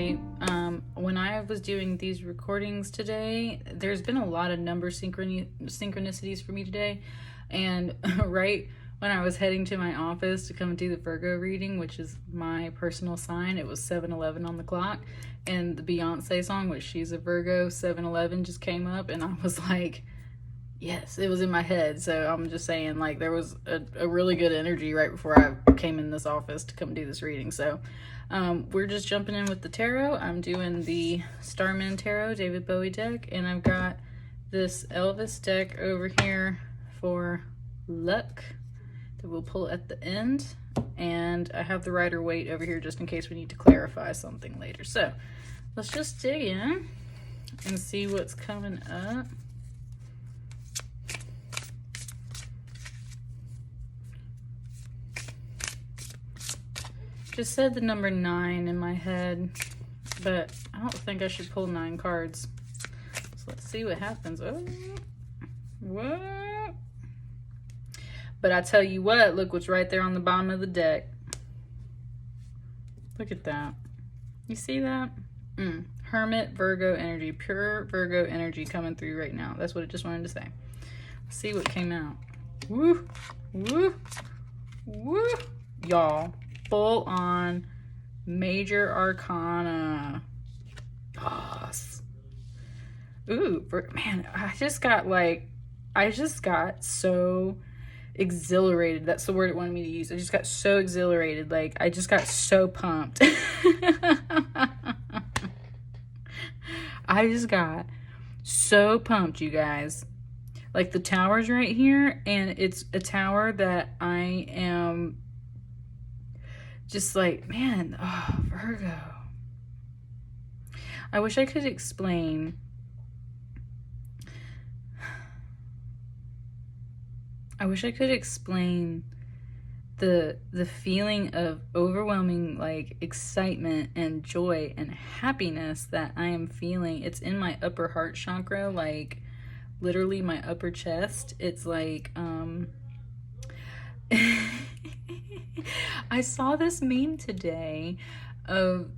say, when I was doing these recordings today, there's been a lot of number synchronicities for me today. And right when I was heading to my office to come do the Virgo reading, which is my personal sign, it was 7:11 on the clock. And the Beyonce song, which she's a Virgo, 7:11 just came up. And I was like, yes, it was in my head. So I'm just saying, like, there was a really good energy right before I came in this office to come do this reading. So we're just jumping in with the tarot. I'm doing the Starman Tarot, David Bowie deck, and I've got this Elvis deck over here for luck that we'll pull at the end. And I have the Rider-Waite over here just in case we need to clarify something later. So let's just dig in and see what's coming up. Just said the number 9 in my head, but I don't think I should pull 9 cards. So let's see what happens. Oh, what? But I tell you what, look what's right there on the bottom of the deck. Look at that. You see that? Hermit, Virgo energy, pure Virgo energy coming through right now. That's what it just wanted to say. Let's see what came out. Woo, woo, woo. Y'all. Full on major arcana. Yes. Ooh, man, I just got so exhilarated. That's the word it wanted me to use. I just got so exhilarated. Like, I just got so pumped. I just got so pumped, you guys. Like, the tower's right here, and it's a tower that I am just like, man, oh, Virgo. I wish I could explain. The feeling of overwhelming, like, excitement and joy and happiness that I am feeling. It's in my upper heart chakra, like literally my upper chest. It's like, I saw this meme today of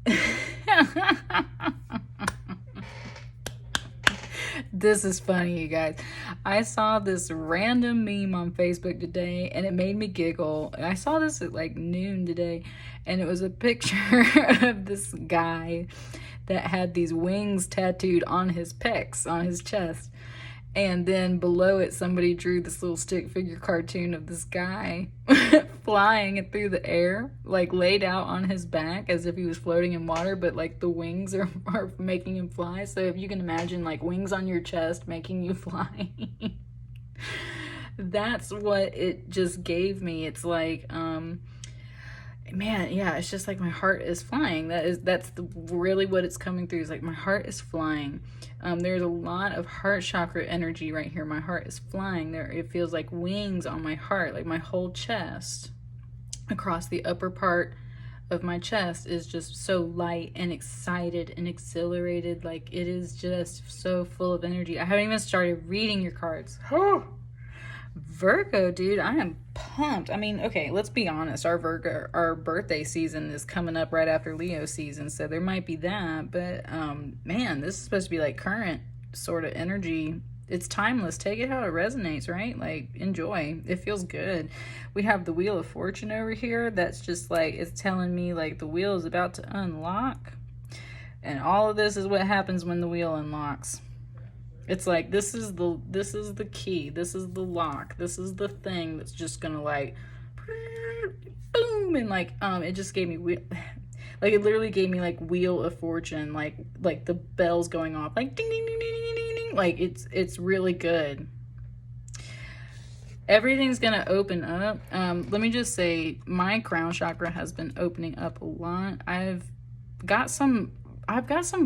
this is funny, you guys. I saw this random meme on Facebook today and it made me giggle. I saw this at like noon today, and it was a picture of this guy that had these wings tattooed on his pecs, on his chest. And then below it, somebody drew this little stick figure cartoon of this guy flying through the air, like laid out on his back as if he was floating in water, but like the wings are making him fly. So if you can imagine, like, wings on your chest making you fly. That's what it just gave me. It's like, man, yeah, it's just like my heart is flying. That's really what it's coming through. It's like my heart is flying. There's a lot of heart chakra energy right here. My heart is flying. There, it feels like wings on my heart, like my whole chest across the upper part of my chest is just so light and excited and exhilarated. Like, it is just so full of energy. I haven't even started reading your cards. Oh, Virgo, dude, I am pumped. I mean, okay, let's be honest. Our birthday season is coming up right after Leo season, so there might be that. But man, this is supposed to be like current sort of energy. It's timeless. Take it how it resonates, right? Like, enjoy. It feels good. We have the Wheel of Fortune over here. That's just like, it's telling me like the wheel is about to unlock, and all of this is what happens when the wheel unlocks. It's like, this is the key, this is the lock, this is the thing that's just gonna like boom, and like it just gave me like, it literally gave me like Wheel of Fortune, like the bells going off, like ding ding ding ding ding ding ding. Like, it's really good. Everything's gonna open up. Let me just say, my crown chakra has been opening up a lot. I've got some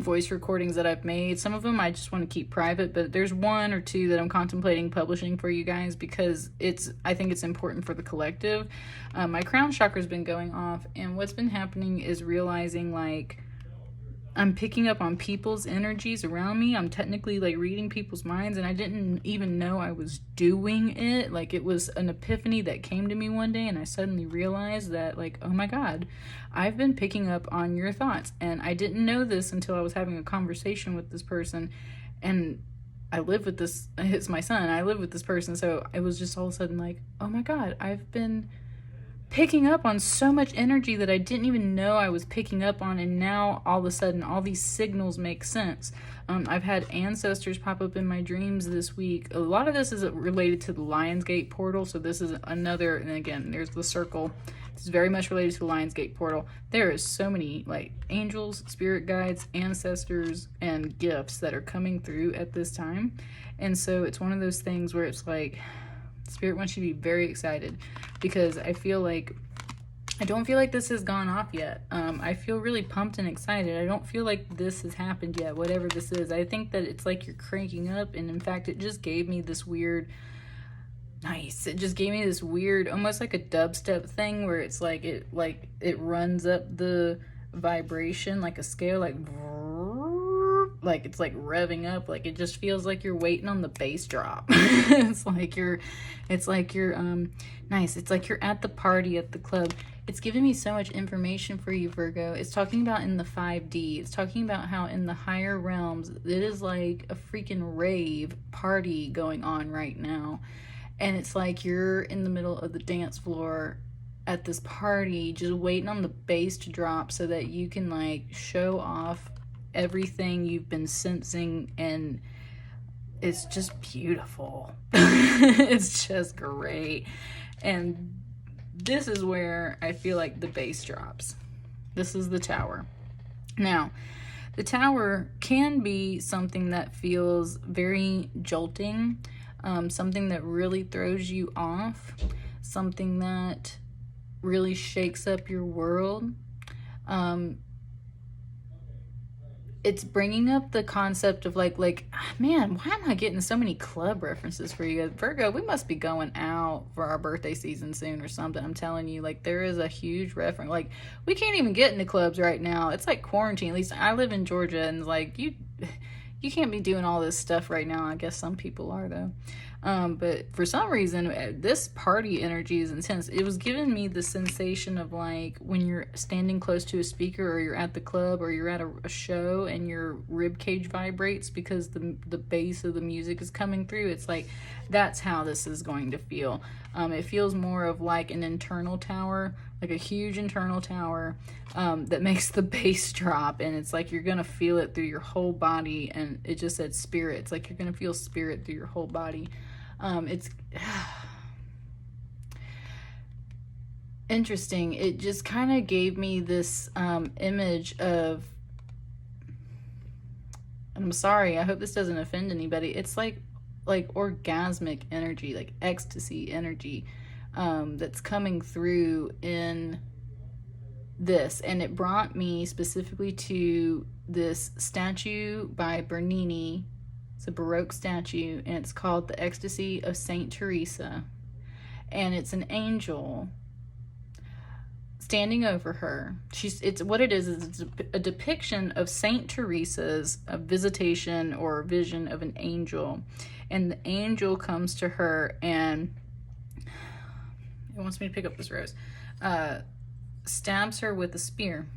voice recordings that I've made. Some of them I just want to keep private, but there's 1 or 2 that I'm contemplating publishing for you guys because I think it's important for the collective. My crown chakra's been going off, and what's been happening is realizing, like, I'm picking up on people's energies around me. I'm technically like reading people's minds, and I didn't even know I was doing it. Like, it was an epiphany that came to me one day, and I suddenly realized that, like, oh my God, I've been picking up on your thoughts. And I didn't know this until I was having a conversation with this person. And I live with this, it's my son, I live with this person. So it was just all of a sudden like, oh my God, I've been picking up on so much energy that I didn't even know I was picking up on, and now all of a sudden all these signals make sense. I've had ancestors pop up in my dreams this week. A lot of this is related to the Lionsgate Portal, so this is another, and again, there's the circle. This is very much related to the Lionsgate Portal. There is so many like angels, spirit guides, ancestors, and gifts that are coming through at this time. And so it's one of those things where it's like, Spirit wants you to be very excited, because I don't feel like this has gone off yet. I feel really pumped and excited. I don't feel like this has happened yet, whatever this is. I think that it's like you're cranking up, and in fact, it just gave me this weird, it just gave me this weird, almost like a dubstep thing, where it's like it runs up the vibration like a scale, like it's like revving up, like it just feels like you're waiting on the bass drop. it's like you're nice, it's like you're at the party at the club. It's giving me so much information for you, Virgo. It's talking about in the 5D, it's talking about how in the higher realms it is like a freaking rave party going on right now, and it's like you're in the middle of the dance floor at this party just waiting on the bass to drop so that you can like show off everything you've been sensing, and it's just beautiful. It's just great. And this is where I feel like the bass drops. This is the Tower. Now, the Tower can be something that feels very jolting, something that really throws you off, something that really shakes up your world. It's bringing up the concept of like, man, why am I getting so many club references for you guys? Virgo, we must be going out for our birthday season soon or something. I'm telling you, like, there is a huge reference. Like, we can't even get into clubs right now. It's like quarantine. At least I live in Georgia, and like, you can't be doing all this stuff right now. I guess some people are, though. But for some reason, this party energy is intense. It was giving me the sensation of like when you're standing close to a speaker, or you're at the club, or you're at a show, and your rib cage vibrates because the bass of the music is coming through. It's like, that's how this is going to feel. It feels more of like an internal tower, like a huge internal tower that makes the bass drop, and it's like you're gonna feel it through your whole body. And it just said spirit. It's like you're gonna feel spirit through your whole body. It's interesting. It just kind of gave me this image of, and I'm sorry, I hope this doesn't offend anybody, it's like orgasmic energy, like ecstasy energy, that's coming through in this. And it brought me specifically to this statue by Bernini. It's a Baroque statue, and it's called The Ecstasy of Saint Teresa. And it's an angel standing over her. It's what it is it's a depiction of Saint Teresa's visitation or vision of an angel. And the angel comes to her, and it wants me to pick up this rose. Stabs her with a spear,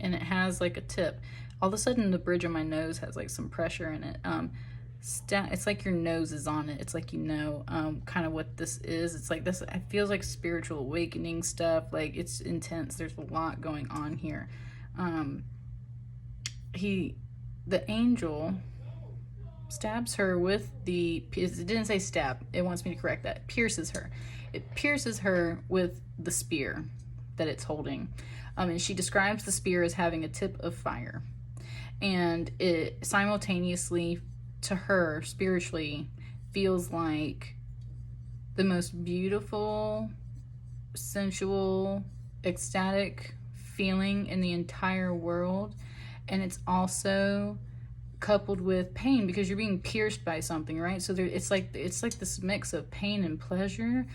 and it has like a tip. All of a sudden, the bridge of my nose has like some pressure in it. It's like your nose is on it. It's like, kind of what this is. It's like this, it feels like spiritual awakening stuff. Like, it's intense. There's a lot going on here. The angel stabs her with it didn't say stab. It wants me to correct that. Pierces her. It pierces her with the spear that it's holding. And she describes the spear as having a tip of fire. And it simultaneously, to her, spiritually, feels like the most beautiful, sensual, ecstatic feeling in the entire world. And it's also coupled with pain, because you're being pierced by something, right? So it's like this mix of pain and pleasure.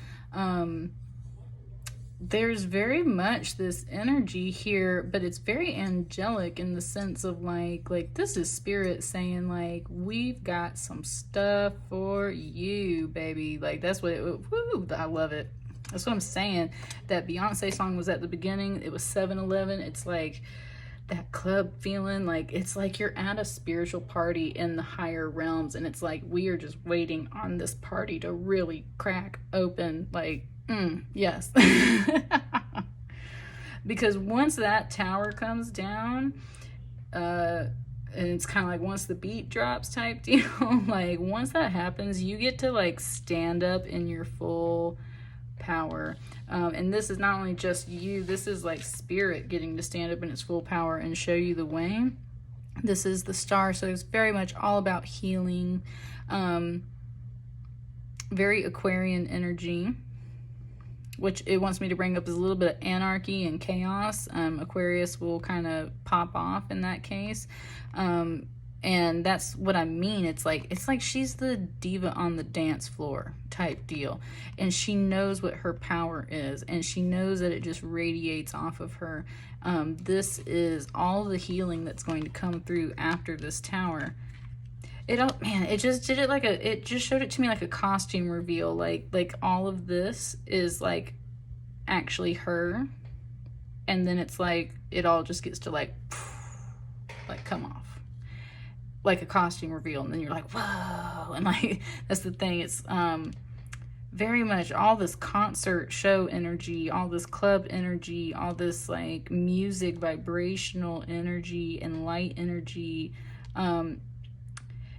there's very much this energy here, but it's very angelic in the sense of like this is spirit saying like, we've got some stuff for you, baby. Like that's what woo, I love it. That's what I'm saying. That Beyonce song was at the beginning. It was 7-Eleven. It's like that club feeling, like it's like you're at a spiritual party in the higher realms, and it's like we are just waiting on this party to really crack open. Like, yes. Because once that tower comes down, and it's kind of like once the beat drops type deal, like once that happens, you get to like stand up in your full power. And this is not only just you, this is like spirit getting to stand up in its full power and show you the way. This is the star, so it's very much all about healing. Very Aquarian energy, which it wants me to bring up is a little bit of anarchy and chaos. Aquarius will kind of pop off in that case. And that's what I mean. It's like she's the diva on the dance floor type deal. And she knows what her power is. And she knows that it just radiates off of her. This is all the healing that's going to come through after this tower. It just did it like it just showed it to me like a costume reveal. Like all of this is like actually her. And then it's like, it all just gets to like come off. Like a costume reveal, and then you're like, whoa, and like that's the thing. It's very much all this concert show energy, all this club energy, all this like music vibrational energy and light energy.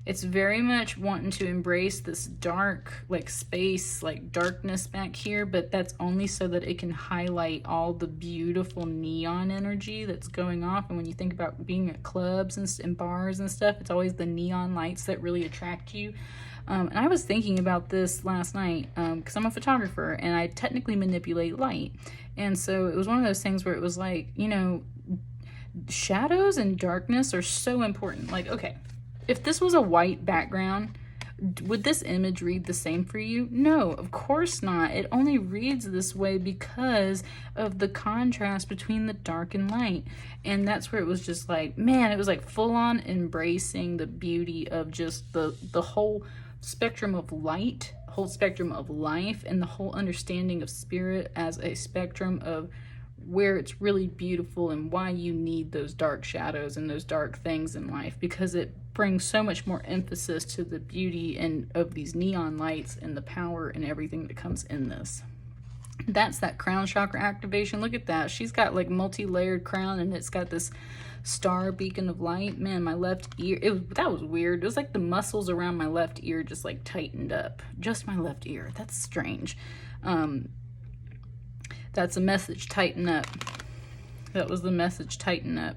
It's very much wanting to embrace this dark like space, like darkness back here, but that's only so that it can highlight all the beautiful neon energy that's going off. And when you think about being at clubs and bars and stuff, it's always the neon lights that really attract you. And I was thinking about this last night because I'm a photographer and I technically manipulate light. And so it was one of those things where it was like, you know, shadows and darkness are so important. Like, okay, if this was a white background, would this image read the same for you? No, of course not. It only reads this way because of the contrast between the dark and light. And that's where it was just like, man, it was like full on embracing the beauty of just the whole spectrum of light, whole spectrum of life, and the whole understanding of spirit as a spectrum of where it's really beautiful and why you need those dark shadows and those dark things in life, because it brings so much more emphasis to the beauty and of these neon lights and the power and everything that comes in this. That's that crown chakra activation. Look at that. She's got like multi-layered crown and it's got this star beacon of light. Man, my left ear, that was weird. It was like the muscles around my left ear just like tightened up. Just my left ear. That's strange. That's a message, tighten up. That was the message, tighten up.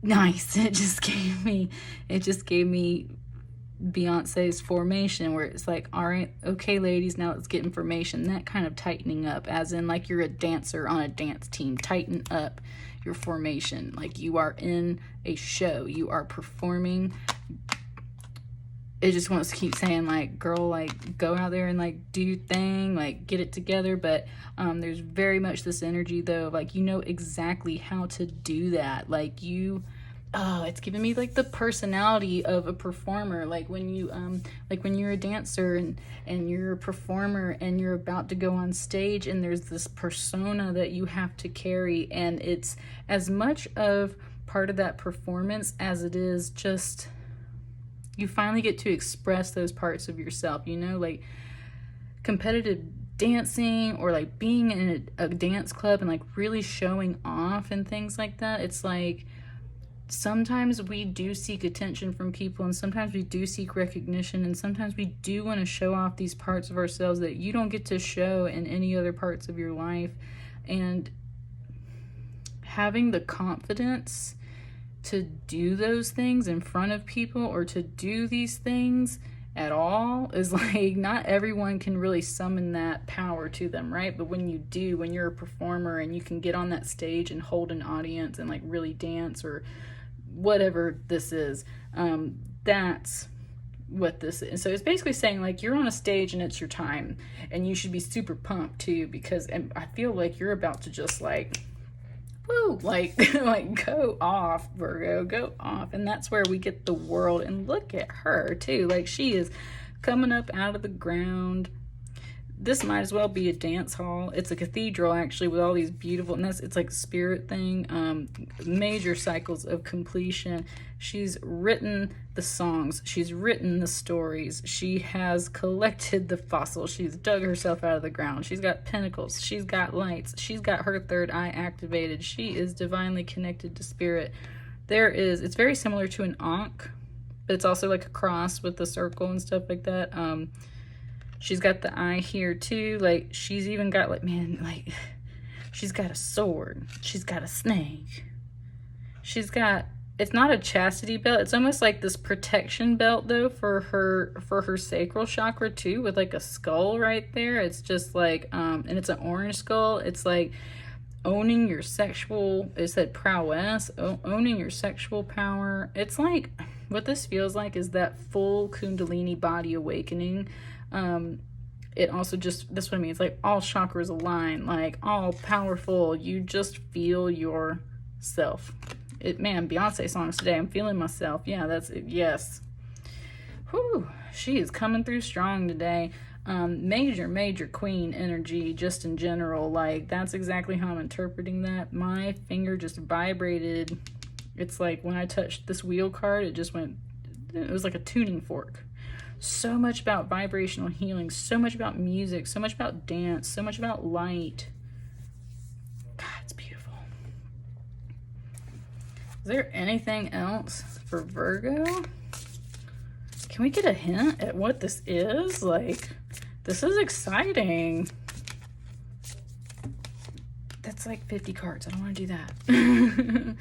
Nice. It just gave me Beyonce's formation, where it's like, all right, okay, ladies, now let's get information. That kind of tightening up, as in like you're a dancer on a dance team. Tighten up your formation. Like you are in a show. You are performing. It just wants to keep saying like, girl, like go out there and like do your thing, like get it together. But there's very much this energy though, like you know exactly how to do that. Like it's giving me like the personality of a performer. Like when you're a dancer and you're a performer and you're about to go on stage and there's this persona that you have to carry, and it's as much of part of that performance as it is just you finally get to express those parts of yourself, you know, like competitive dancing or like being in a dance club and like really showing off and things like that. It's like sometimes we do seek attention from people, and sometimes we do seek recognition, and sometimes we do want to show off these parts of ourselves that you don't get to show in any other parts of your life. And having the confidence to do those things in front of people, or to do these things at all, is like not everyone can really summon that power to them, right? But when you do, when you're a performer and you can get on that stage and hold an audience and like really dance or whatever this is, that's what this is. So it's basically saying like you're on a stage and it's your time, and you should be super pumped too, because and I feel like you're about to just like woo, like like go off, Virgo, go off. And that's where we get the world. And look at her too, like she is coming up out of the ground. This might as well be a dance hall. It's a cathedral actually, with all these beautiful, and it's like a spirit thing. Major cycles of completion. She's written the songs, she's written the stories, she has collected the fossils, she's dug herself out of the ground, she's got pinnacles, she's got lights, she's got her third eye activated, she is divinely connected to spirit. It's very similar to an ankh, but it's also like a cross with the circle and stuff like that. She's got the eye here too. Like she's even got like, man, like she's got a sword. She's got a snake. She's got, it's not a chastity belt. It's almost like this protection belt though for her sacral chakra too, with like a skull right there. It's just like, and it's an orange skull. It's like owning your sexual, it said prowess, owning your sexual power. It's like, what this feels like is that full Kundalini body awakening. It also just, that's what I mean. It's like all chakras align, like all powerful. You just feel yourself. Man, Beyonce songs today. I'm feeling myself. Yeah, that's it. Yes. Whew. She is coming through strong today. Major queen energy just in general. Like that's exactly how I'm interpreting that. My finger just vibrated. It's like when I touched this wheel card, it just went, it was like a tuning fork. So much about vibrational healing, so much about music, so much about dance, so much about light. God, it's beautiful. Is there anything else for Virgo? Can we get a hint at what this is? Like, this is exciting. That's like 50 cards. I don't want to do that. Can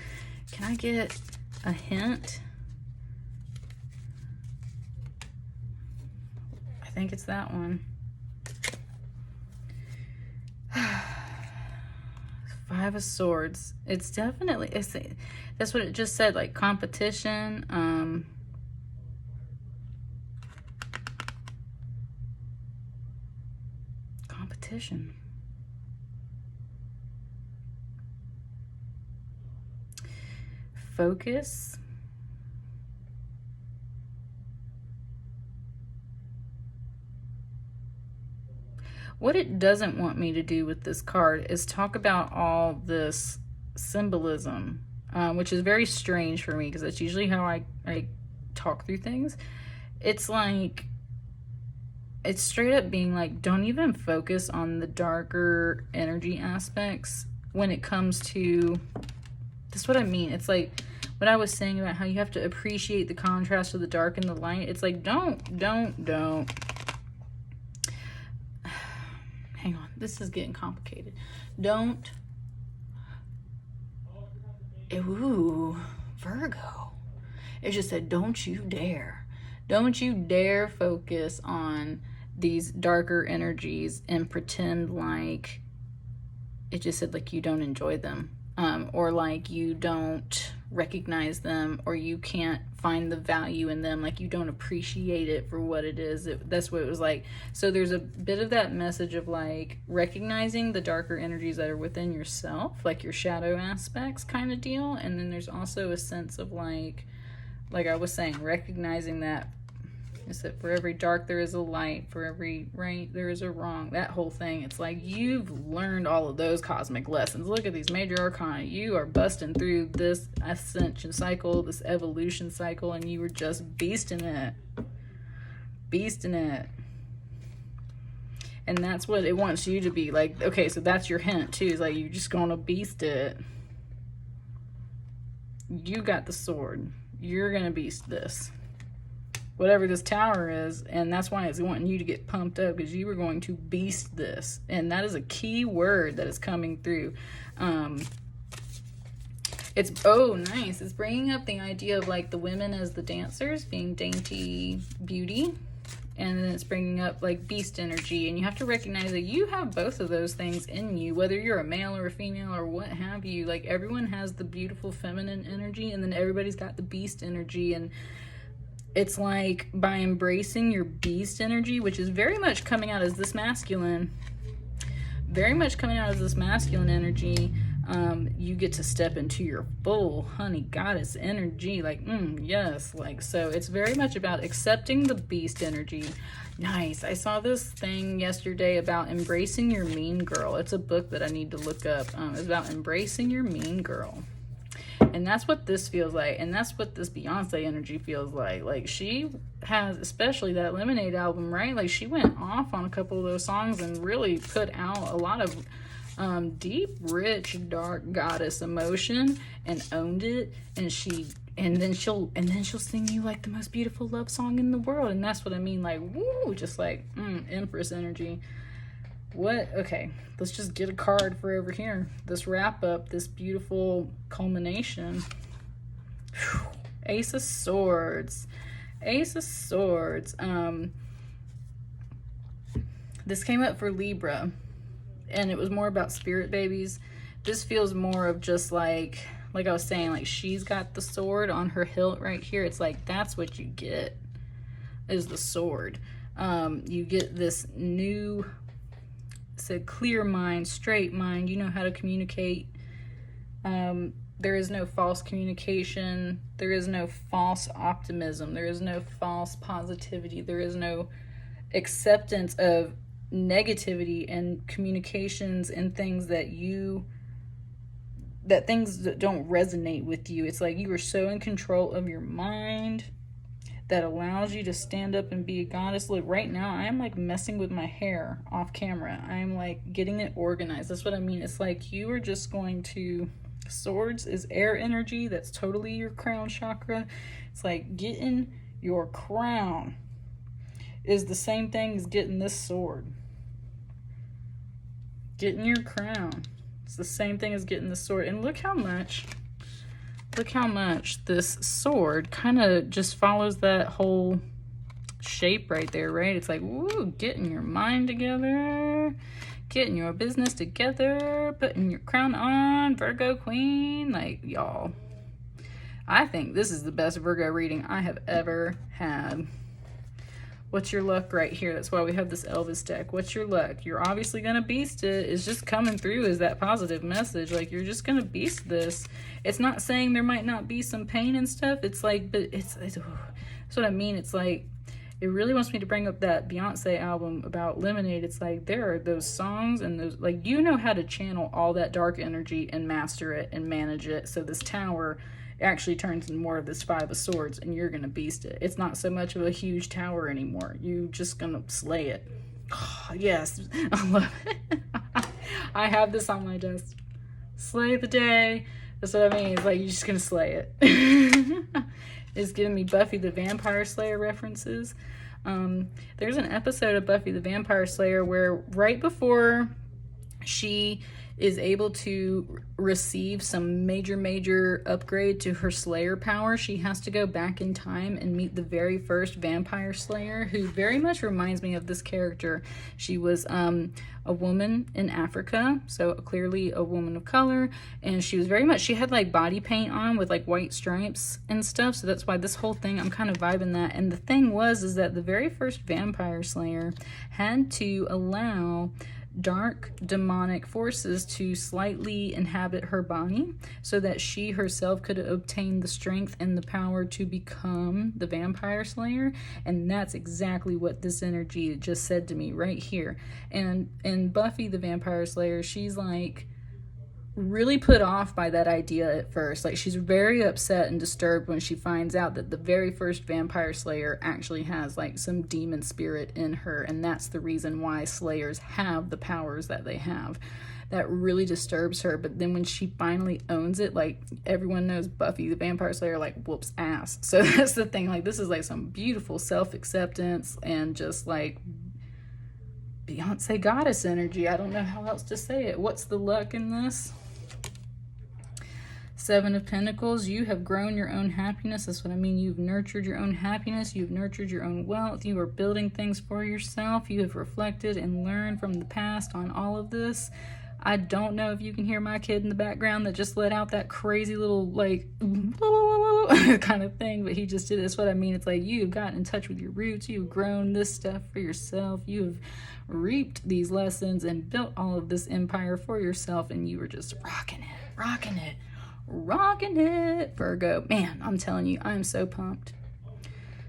I get a hint? I think it's that one. Five of Swords. It's definitely, that's what it just said, like competition. Competition. Focus. What it doesn't want me to do with this card is talk about all this symbolism, which is very strange for me because that's usually how I talk through things. It's like, it's straight up being like, don't even focus on the darker energy aspects when it comes to, that's what I mean. It's like what I was saying about how you have to appreciate the contrast of the dark and the light. It's like, don't. Hang on, this is getting complicated. Don't. Ooh, Virgo. It just said, don't you dare. Don't you dare focus on these darker energies and pretend like, it just said like you don't enjoy them. Or like you don't recognize them, or you can't find the value in them, like you don't appreciate it for what it is. That's what it was like. So there's a bit of that message of like recognizing the darker energies that are within yourself, like your shadow aspects kind of deal. And then there's also a sense of like I was saying, recognizing that is that for every dark there is a light, for every right there is a wrong. That whole thing, it's like you've learned all of those cosmic lessons. Look at these major arcana. You are busting through this ascension cycle, this evolution cycle, and you were just beasting it. And that's what it wants you to be. Like, okay, so that's your hint too, is like you're just gonna beast it. You got the sword. You're gonna beast this, whatever this tower is, and that's why it's wanting you to get pumped up, because you were going to beast this. And that is a key word that is coming through. It's, oh nice, it's bringing up the idea of like the women as the dancers being dainty beauty, and then it's bringing up like beast energy. And you have to recognize that you have both of those things in you, whether you're a male or a female or what have you. Like everyone has the beautiful feminine energy, and then everybody's got the beast energy. And it's like by embracing your beast energy, which is very much coming out as this masculine, very much coming out as this masculine energy, you get to step into your full honey goddess energy. Like, yes, like, so it's very much about accepting the beast energy. Nice. I saw this thing yesterday about embracing your mean girl. It's a book that I need to look up. It's about embracing your mean girl. And that's what this feels like. And that's what this Beyonce energy feels like. Like, she has, especially that Lemonade album, right? Like, she went off on a couple of those songs and really put out a lot of deep, rich, dark goddess emotion and owned it. And then she'll sing you like the most beautiful love song in the world. And that's what I mean. Like, woo, just like Empress energy. What? Okay, let's just get a card for over here. This wrap up, this beautiful culmination. Whew. Ace of Swords. Ace of Swords. This came up for Libra, and it was more about spirit babies. This feels more of just like I was saying, like, she's got the sword on her hilt right here. It's like, that's what you get, is the sword. You get this new, it's a clear mind, straight mind. You know how to communicate. There is no false communication. There is no false optimism. There is no false positivity. There is no acceptance of negativity and communications and things that things that don't resonate with you. It's like you are so in control of your mind that allows you to stand up and be a goddess. Look, right now I am like messing with my hair off camera. I am like getting it organized. That's what I mean. It's like you are just going to, swords is air energy. That's totally your crown chakra. It's like getting your crown is the same thing as getting this sword. Getting your crown. It's the same thing as getting the sword. And look how much this sword kind of just follows that whole shape right there, right? It's like, woo, getting your mind together, getting your business together, putting your crown on, Virgo queen. Like, y'all, I think this is the best Virgo reading I have ever had. What's your luck right here? That's why we have this Elvis deck. What's your luck? You're obviously going to beast it. It's just coming through as that positive message. Like, you're just going to beast this. It's not saying there might not be some pain and stuff. It's like, but it's that's what I mean. It's like, it really wants me to bring up that Beyonce album about Lemonade. It's like, there are those songs and those, like, you know how to channel all that dark energy and master it and manage it. So this tower actually turns into more of this Five of Swords, and you're gonna beast it. It's not so much of a huge tower anymore. You just gonna slay it. Oh, yes, I love it. I have this on my desk. Slay the day. That's what I mean. It's like, you're just gonna slay it. It's giving me Buffy the Vampire Slayer references. There's an episode of Buffy the Vampire Slayer where right before she is able to receive some major upgrade to her Slayer power, she has to go back in time and meet the very first vampire slayer, who very much reminds me of this character. She was a woman in Africa, so clearly a woman of color, and she was very much, she had like body paint on with like white stripes and stuff, so that's why this whole thing, I'm kind of vibing that. And the thing is that the very first vampire slayer had to allow dark demonic forces to slightly inhabit her body so that she herself could obtain the strength and the power to become the vampire slayer. And that's exactly what this energy just said to me right here. And Buffy the Vampire Slayer, she's like really put off by that idea at first. Like, she's very upset and disturbed when she finds out that the very first vampire slayer actually has like some demon spirit in her, and that's the reason why slayers have the powers that they have. That really disturbs her. But then when she finally owns it, like, everyone knows Buffy the Vampire Slayer like whoops ass. So that's the thing. Like, this is like some beautiful self-acceptance and just like Beyonce goddess energy. I don't know how else to say it. What's the luck in this? Seven of Pentacles. You have grown your own happiness. That's what I mean. You've nurtured your own happiness. You've nurtured your own wealth. You are building things for yourself. You have reflected and learned from the past on all of this. I don't know if you can hear my kid in the background that just let out that crazy little like kind of thing, but he just did. That's what I mean. It's like you've gotten in touch with your roots, you've grown this stuff for yourself, you've reaped these lessons and built all of this empire for yourself, and you were just rocking it, rocking it, rocking it, Virgo. Man, I'm telling you, I'm so pumped.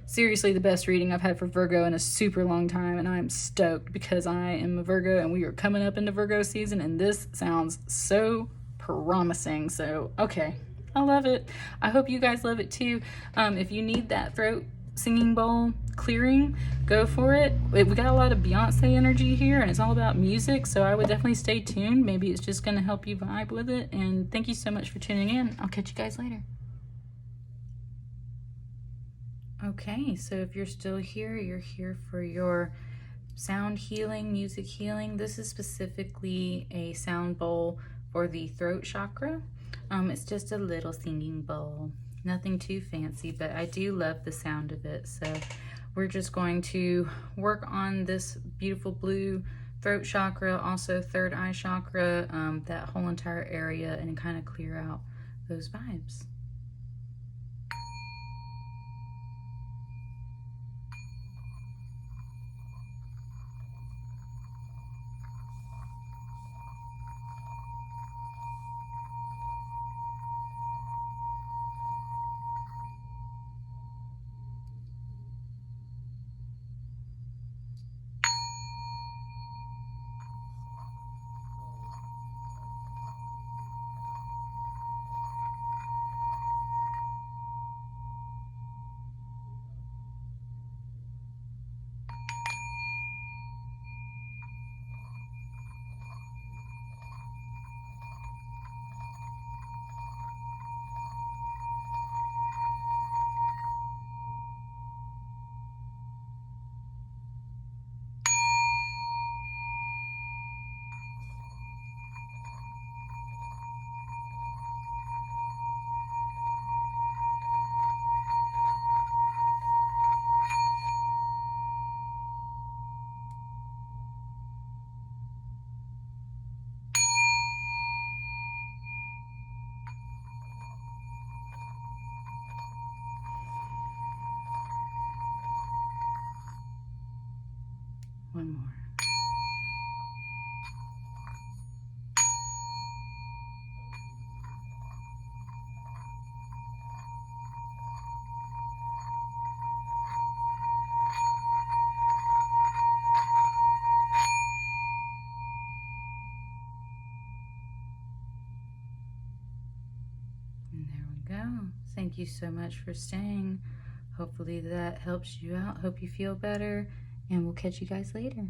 Seriously, the best reading I've had for Virgo in a super long time, and I'm stoked because I am a Virgo and we are coming up into Virgo season, and this sounds so promising. So, okay, I love it. I hope you guys love it too. If you need that throat singing bowl clearing, go for it. We got a lot of Beyonce energy here, and it's all about music, so I would definitely stay tuned. Maybe it's just going to help you vibe with it, and thank you so much for tuning in. I'll catch you guys later. Okay, so if you're still here, you're here for your sound healing, music healing. This is specifically a sound bowl for the throat chakra. It's just a little singing bowl, nothing too fancy, but I do love the sound of it. So we're just going to work on this beautiful blue throat chakra, also third eye chakra, that whole entire area, and kind of clear out those vibes. One more. And there we go. Thank you so much for staying. Hopefully that helps you out. Hope you feel better, and we'll catch you guys later.